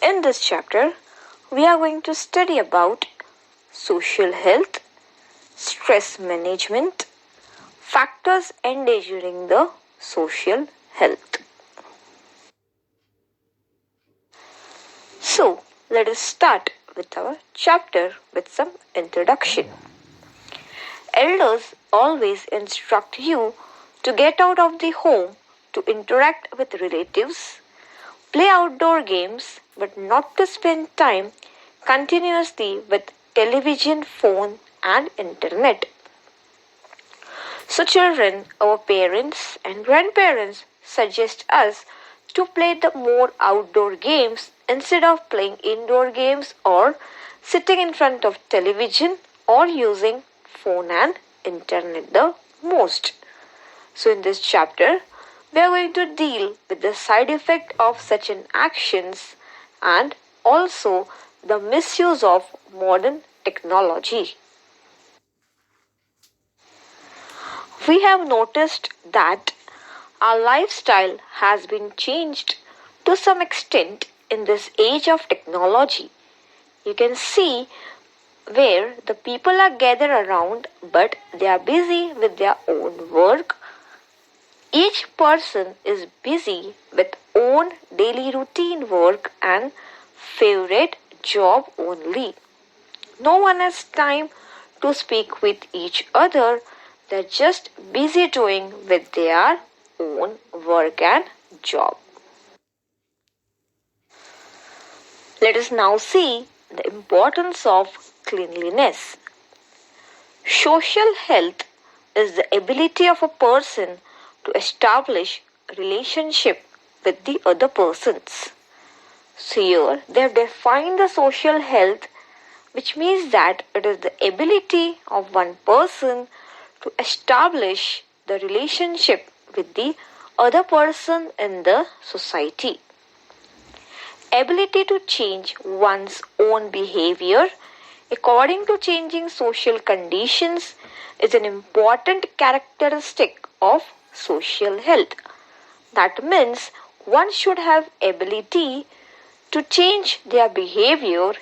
In this chapter, we are going to study about social health, stress management, factors endangering the social health. So, let us start with our chapter with some introduction. Elders always instruct you to get out of the home to interact with relatives, play outdoor games, but not to spend time continuously with television, phone, and internet. So, children, our parents and grandparents suggest us to play the more outdoor games instead of playing indoor games or sitting in front of television or using phone and internet the most. So, in this chapter, we are going to deal with the side effect of such an actions and also the misuse of modern technology. We have noticed that our lifestyle has been changed to some extent in this age of technology. You can see where the people are gathered around but they are busy with their own work. Each person is busy with own daily routine work and favorite job only. No one has time to speak with each other. They're just busy doing with their own work and job. Let us now see the importance of cleanliness. Social health is the ability of a person to establish relationship with the other persons. So here they have defined the social health, which means that it is the ability of one person to establish the relationship with the other person in the society. Ability to change one's own behavior according to changing social conditions is an important characteristic of social health. That means one should have ability to change their behavior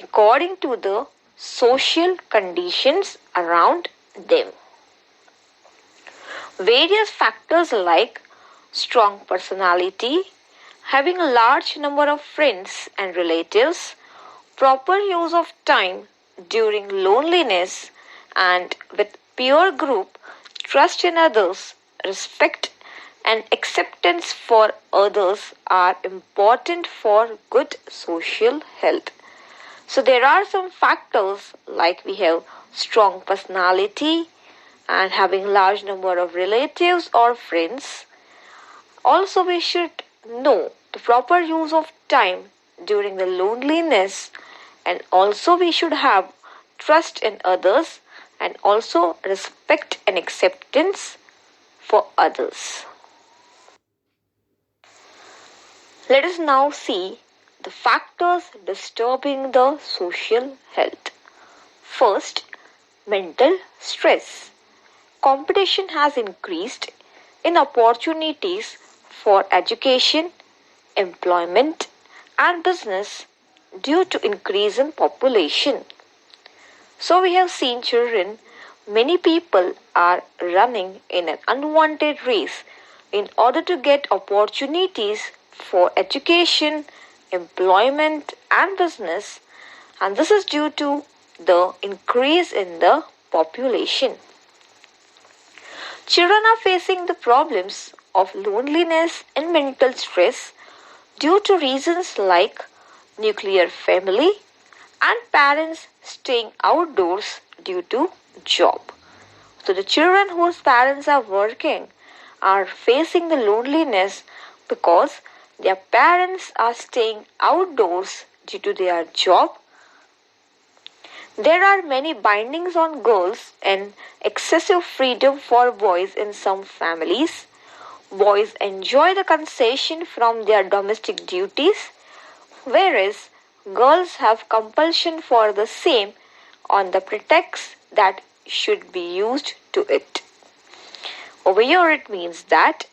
according to the social conditions around them. Various factors like strong personality, having a large number of friends and relatives, proper use of time during loneliness and with peer group, trust in others, respect and acceptance for others are important for good social health. So there are some factors like we have strong personality and having large number of relatives or friends. Also we should know the proper use of time during the loneliness, and also we should have trust in others and also respect and acceptance for others. Let us now see the factors disturbing the social health. First, mental stress. Competition has increased in opportunities for education, employment, and business due to increase in population. So we have seen children, many people are running in an unwanted race in order to get opportunities for education, employment, and business, and this is due to the increase in the population. Children are facing the problems of loneliness and mental stress due to reasons like nuclear family and parents staying outdoors due to job. So the children whose parents are working are facing the loneliness because their parents are staying outdoors due to their job. There are many bindings on girls and excessive freedom for boys in some families. Boys enjoy the concession from their domestic duties, whereas girls have compulsion for the same on the pretext that should be used to it. Over here it means that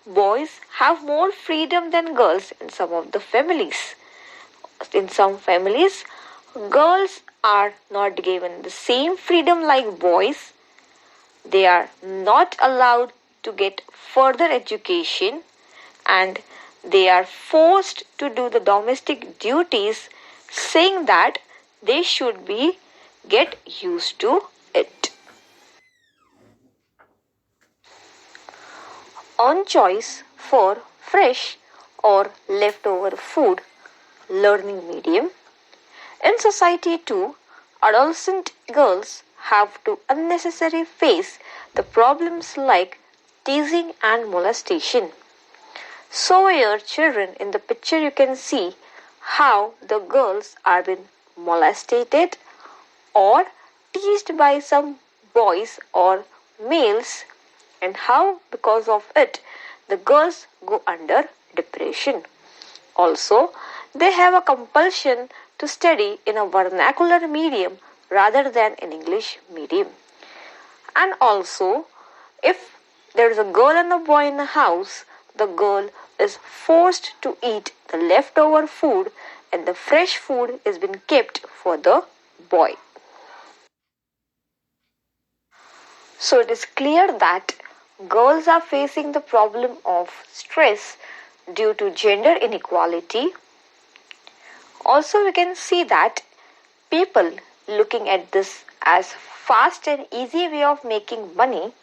boys have more freedom than girls in some of the families. In some families, girls are not given the same freedom like boys. They are not allowed to get further education and they are forced to do the domestic duties, saying that they should be get used to it. On choice for fresh or leftover food learning medium. In society too, adolescent girls have to unnecessarily face the problems like teasing and molestation. So here children in the picture you can see how the girls are being molested or teased by some boys or males and how because of it the girls go under depression. Also, they have a compulsion to study in a vernacular medium rather than in English medium. And also, if there is a girl and a boy in the house, the girl is forced to eat the leftover food and the fresh food is been kept for the boy. So it is clear that girls are facing the problem of stress due to gender inequality. Also, we can see that people looking at this as fast and easy way of making money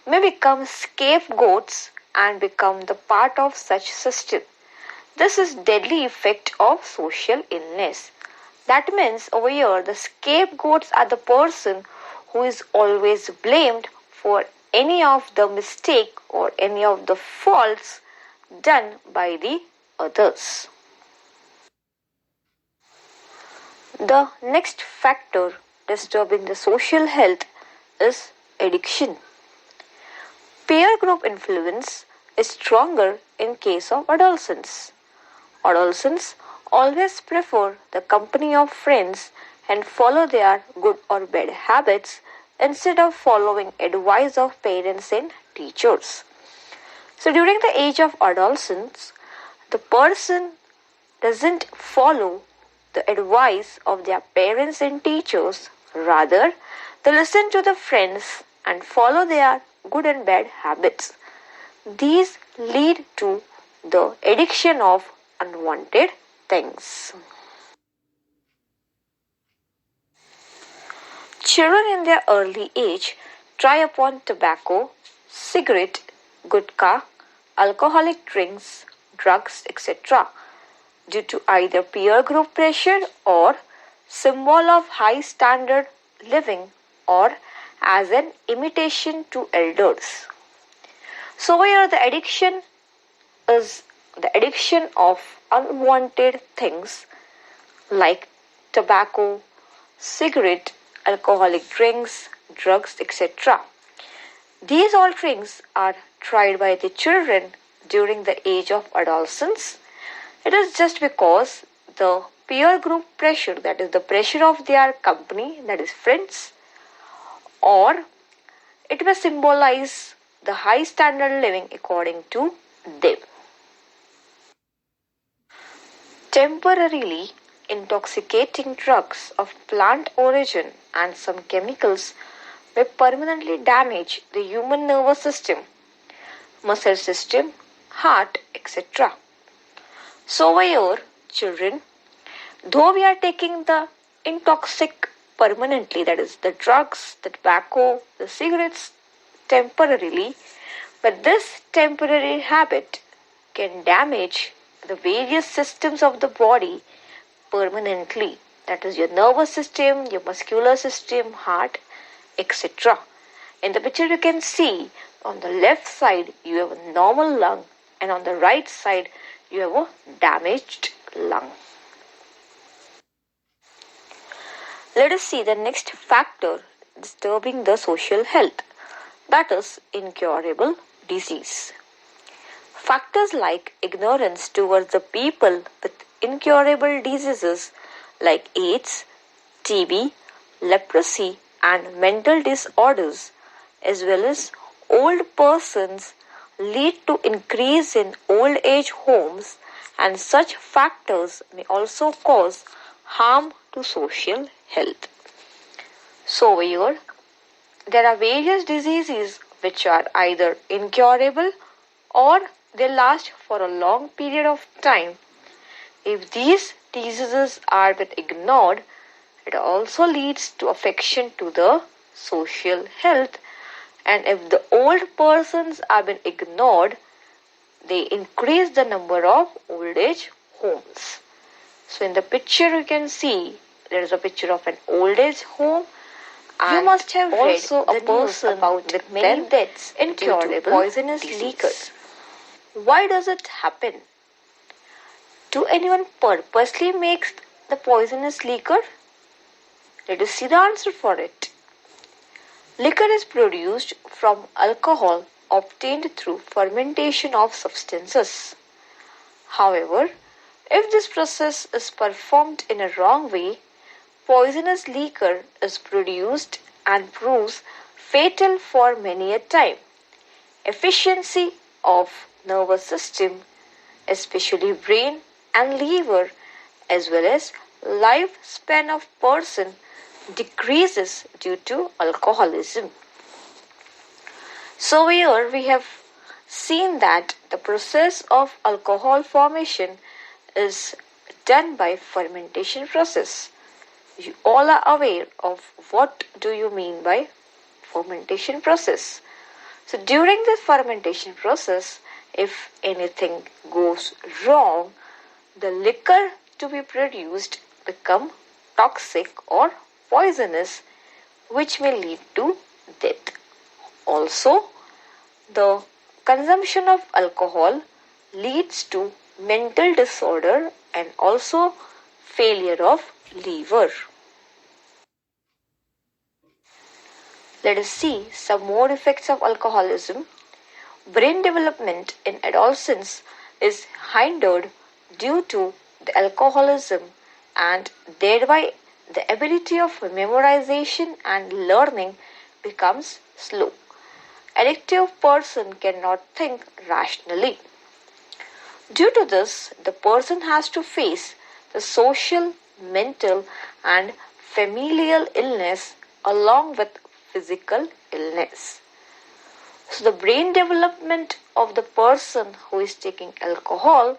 may become scapegoats and become the part of such system. This is deadly effect of social illness. That means over here the scapegoats are the person who is always blamed for any of the mistake or any of the faults done by the others. The next factor disturbing the social health is addiction. Peer group influence is stronger in case of adolescents. Adolescents always prefer the company of friends and follow their good or bad habits instead of following advice of parents and teachers. So during the age of adolescence, the person doesn't follow the advice of their parents and teachers, rather they listen to the friends and follow their good and bad habits. These lead to the addiction of unwanted things. Children in their early age try upon tobacco, cigarette, gutka, alcoholic drinks, drugs, etc. due to either peer group pressure or symbol of high standard living or as an imitation to elders. So here the addiction is the addiction of unwanted things like tobacco, cigarette, alcoholic drinks, drugs, etc. These all things are tried by the children during the age of adolescence. It is just because the peer group pressure, that is the pressure of their company, that is friends, or it may symbolize the high standard living according to them. Temporarily intoxicating drugs of plant origin and some chemicals may permanently damage the human nervous system, muscle system, heart, etc. So over here, children, though we are taking the intoxic permanently, that is the drugs, the tobacco, the cigarettes temporarily, but this temporary habit can damage the various systems of the body permanently. That is your nervous system, your muscular system, heart, etc. In the picture you can see on the left side you have a normal lung and on the right side you have a damaged lung. Let us see the next factor disturbing the social health, that is incurable disease. Factors like ignorance towards the people with incurable diseases like AIDS, TB, leprosy and mental disorders as well as old persons lead to increase in old age homes and such factors may also cause harm to social health. So, here there are various diseases which are either incurable or they last for a long period of time. If these diseases are been ignored, it also leads to affection to the social health. And if the old persons are been ignored, they increase the number of old age homes. So in the picture you can see there is a picture of an old age home. You must have also read a person about with many deaths incurable due to poisonous liquors. Why does it happen? Do anyone purposely makes the poisonous liquor? Let us see the answer for it. Liquor is produced from alcohol obtained through fermentation of substances. However, if this process is performed in a wrong way, poisonous liquor is produced and proves fatal for many a time. Efficiency of nervous system, especially brain and liver, as well as lifespan of person decreases due to alcoholism. So here we have seen that the process of alcohol formation is done by fermentation process. You all are aware of what do you mean by fermentation process. So during this fermentation process, if anything goes wrong, the liquor to be produced become toxic or poisonous, which may lead to death. Also, the consumption of alcohol leads to mental disorder and also failure of liver. Let us see some more effects of alcoholism. Brain development in adolescence is hindered due to the alcoholism and thereby the ability of memorization and learning becomes slow. Addictive person cannot think rationally. Due to this, the person has to face the social, mental and familial illness along with physical illness. So the brain development of the person who is taking alcohol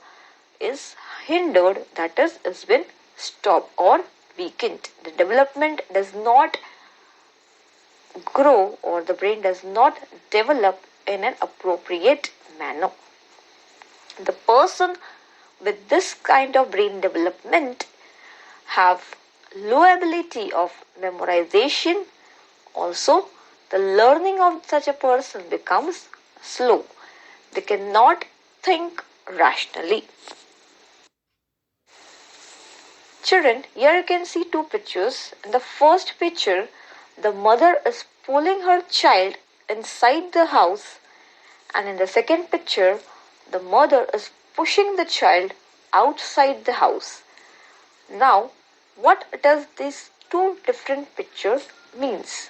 is hindered, that is, has been stopped or weakened. The development does not grow or the brain does not develop in an appropriate manner. The person with this kind of brain development have low ability of memorization. Also, the learning of such a person becomes slow. They cannot think rationally. Children, here you can see two pictures. In the first picture, the mother is pulling her child inside the house, and in the second picture, the mother is pushing the child outside the house. Now, what does these two different pictures means?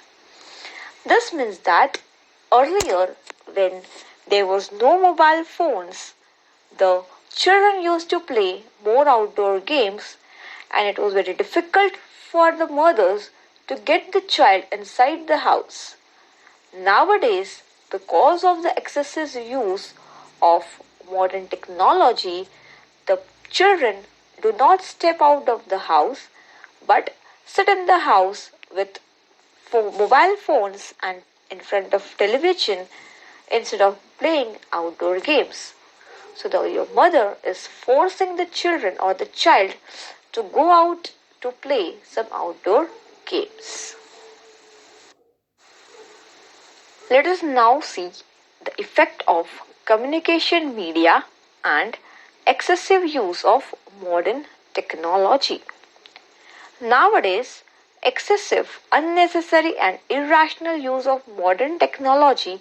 This means that earlier, when there was no mobile phones, the children used to play more outdoor games, and it was very difficult for the mothers to get the child inside the house. Nowadays, because of the excessive use of modern technology, the children do not step out of the house but sit in the house with mobile phones and in front of television instead of playing outdoor games. So your mother is forcing the children or the child to go out to play some outdoor games. Let us now see the effect of communication media and excessive use of modern technology. Nowadays, excessive, unnecessary and irrational use of modern technology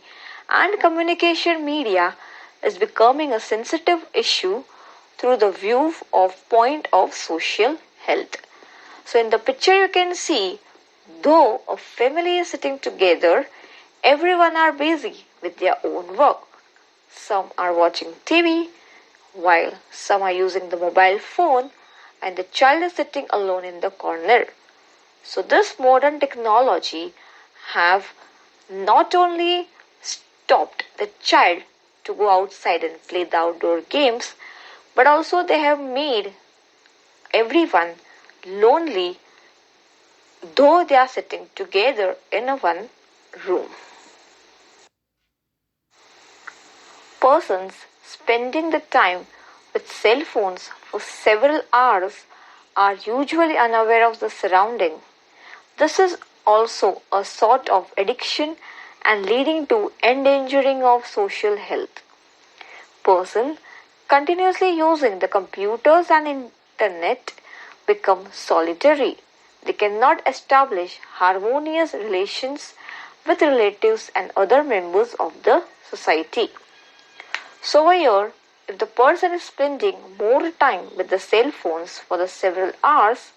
and communication media is becoming a sensitive issue through the view of point of social health. So in the picture you can see, though a family is sitting together, everyone are busy with their own work. Some are watching TV while some are using the mobile phone and the child is sitting alone in the corner. So this modern technology have not only stopped the child to go outside and play the outdoor games, but also they have made everyone lonely though they are sitting together in a one room. Persons spending the time with cell phones for several hours are usually unaware of the surrounding. This is also a sort of addiction and leading to endangering of social health. Person continuously using the computers and internet become solitary. They cannot establish harmonious relations with relatives and other members of the society. So here, if the person is spending more time with the cell phones for the several hours,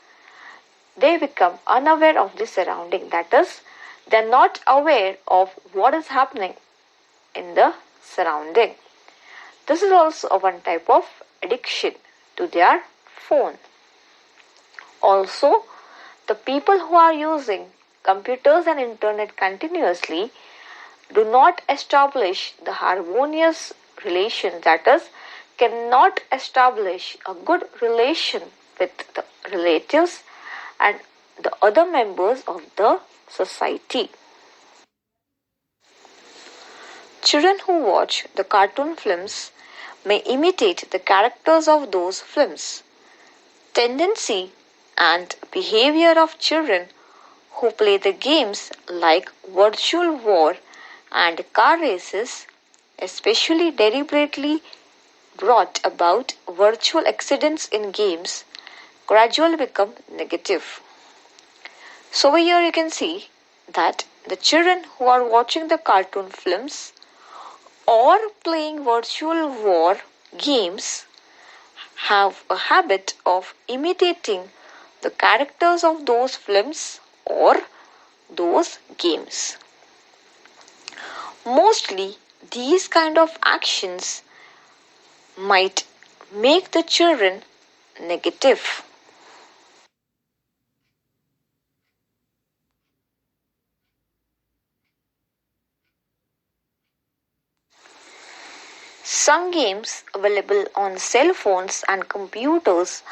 they become unaware of the surrounding. That is, they are not aware of what is happening in the surrounding. This is also a one type of addiction to their phone. Also, the people who are using computers and internet continuously do not establish the harmonious relation, that is, cannot establish a good relation with the relatives and the other members of the society. Children who watch the cartoon films may imitate the characters of those films. Tendency and behavior of children who play the games like virtual war and car races, especially deliberately brought about virtual accidents in games, gradually become negative. So here you can see that the children who are watching the cartoon films or playing virtual war games have a habit of imitating the characters of those films or those games. Mostly these kind of actions might make the children negative. Some games available on cell phones and computers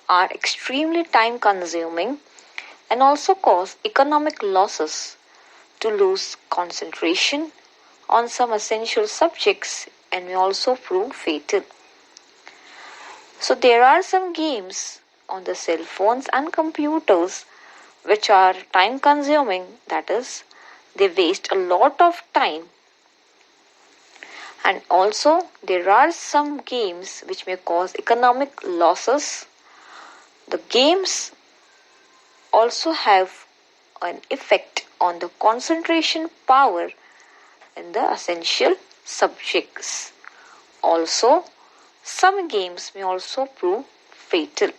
are extremely time consuming and also cause economic losses to lose concentration on some essential subjects and may also prove fatal. So there are some games on the cell phones and computers which are time consuming, that is, they waste a lot of time. And also there are some games which may cause economic losses. The games also have an effect on the concentration power in the essential subjects. Also, some games may also prove fatal.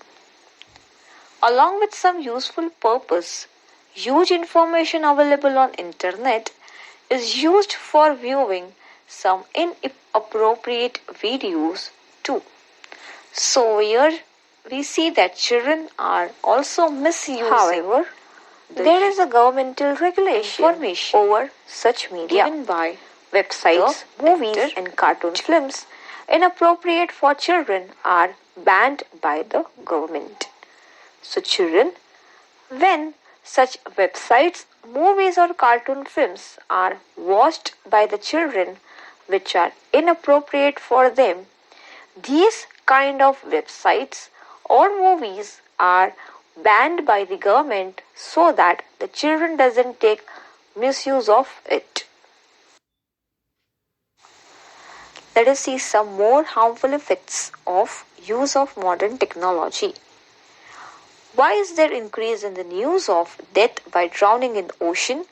Along with some useful purpose, huge information available on internet is used for viewing some inappropriate videos too. So here we see that children are also misusing. However, there is a governmental regulation information over such media given by websites, movies and cartoon films inappropriate for children are banned by the government. So children, when such websites, movies or cartoon films are watched by the children which are inappropriate for them, these kind of websites or movies are banned by the government so that the children doesn't take misuse of it. Let us see some more harmful effects of use of modern technology. Why is there increase in the news of death by drowning in the ocean,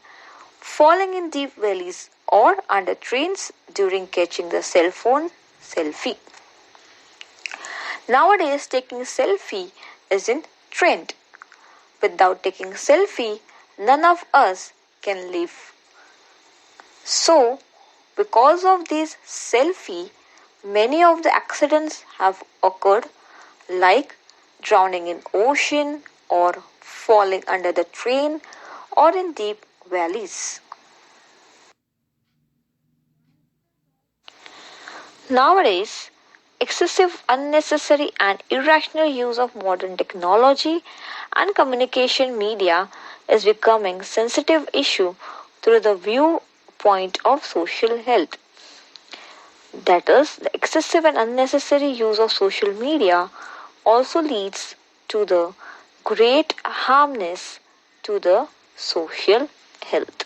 falling in deep valleys or under trains during catching the cell phone selfie? Nowadays taking selfie is in trend. Without taking selfie, none of us can live. So, because of this selfie, Many of the accidents have occurred, like drowning in ocean or falling under the train or in deep valleys. Nowadays, excessive, unnecessary, and irrational use of modern technology and communication media is becoming sensitive issue through the viewpoint of social health. That is, the excessive and unnecessary use of social media also leads to the great harmness to the social health.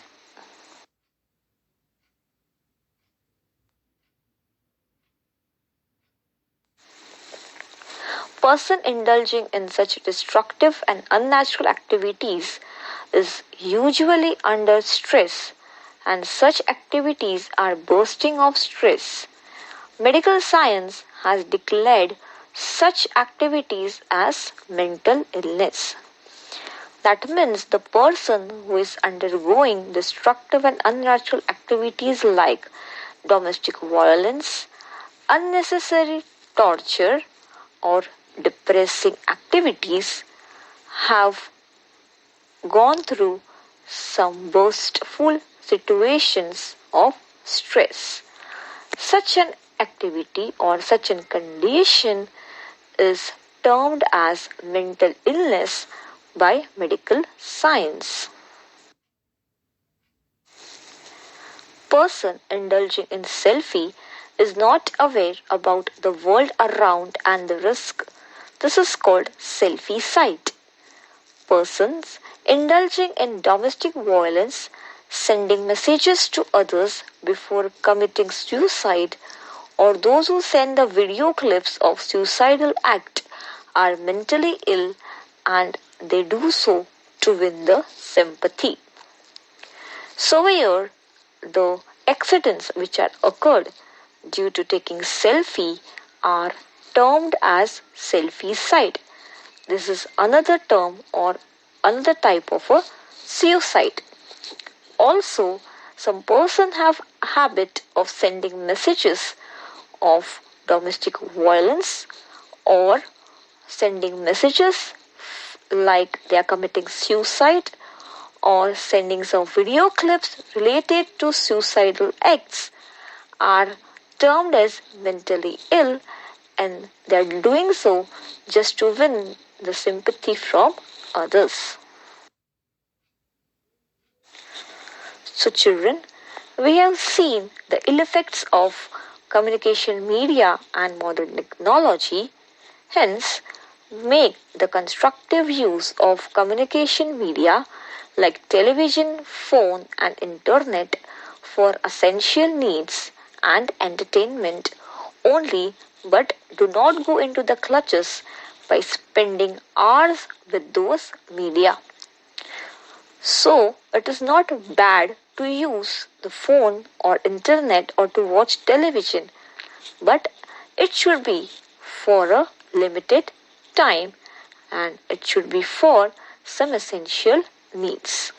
Person indulging in such destructive and unnatural activities is usually under stress, and such activities are bursting of stress. Medical science has declared such activities as mental illness. That means the person who is undergoing destructive and unnatural activities like domestic violence, unnecessary torture, or depressing activities have gone through some burstful situations of stress. Such an activity or such a condition is termed as mental illness by medical science. Person indulging in selfie is not aware about the world around and the risk. This is called selfie sight. Persons indulging in domestic violence, sending messages to others before committing suicide, or those who send the video clips of suicidal act are mentally ill and they do so to win the sympathy. So here the accidents which are occurred due to taking selfie are termed as selfie side. This is another term or another type of a suicide. Also, some person have habit of sending messages of domestic violence or sending messages like they are committing suicide or sending some video clips related to suicidal acts are termed as mentally ill, and they are doing so just to win the sympathy from others. So, children, we have seen the ill effects of communication media and modern technology. Hence, make the constructive use of communication media like television, phone, and internet for essential needs and entertainment only, but do not go into the clutches by spending hours with those media. So, it is not bad to use the phone or internet or to watch television, but it should be for a limited time and it should be for some essential needs.